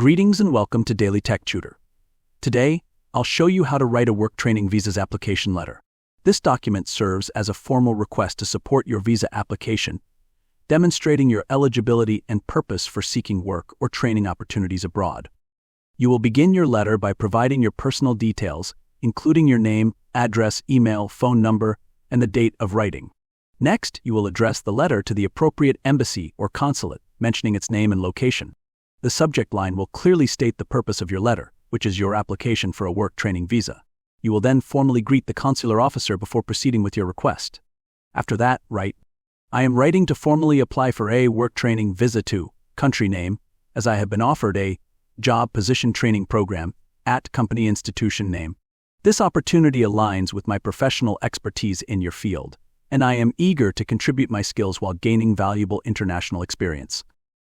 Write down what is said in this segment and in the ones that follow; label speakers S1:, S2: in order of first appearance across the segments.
S1: Greetings and welcome to Daily Tech Tutor. Today, I'll show you how to write a work training visa's application letter. This document serves as a formal request to support your visa application, demonstrating your eligibility and purpose for seeking work or training opportunities abroad. You will begin your letter by providing your personal details, including your name, address, email, phone number, and the date of writing. Next, you will address the letter to the appropriate embassy or consulate, mentioning its name and location. The subject line will clearly state the purpose of your letter, which is your application for a work training visa. You will then formally greet the consular officer before proceeding with your request. After that, write, "I am writing to formally apply for a work training visa to country name, as I have been offered a job position training program at company institution name. This opportunity aligns with my professional expertise in your field, and I am eager to contribute my skills while gaining valuable international experience.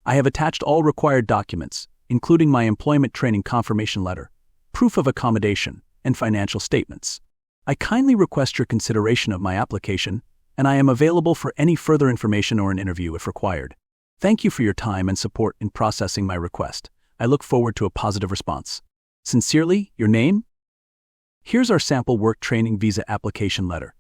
S1: I have attached all required documents, including my employment training confirmation letter, proof of accommodation, and financial statements. I kindly request your consideration of my application, and I am available for any further information or an interview if required. Thank you for your time and support in processing my request. I look forward to a positive response. Sincerely, your name?" Here's our sample work training visa application letter.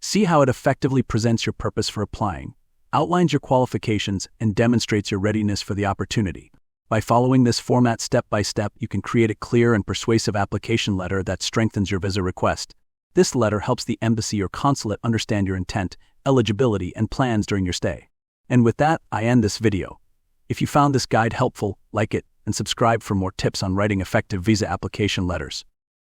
S1: See how it effectively presents your purpose for applying, outlines your qualifications, and demonstrates your readiness for the opportunity. By following this format step by step, you can create a clear and persuasive application letter that strengthens your visa request. This letter helps the embassy or consulate understand your intent, eligibility, and plans during your stay. And with that, I end this video. If you found this guide helpful, like it and subscribe for more tips on writing effective visa application letters.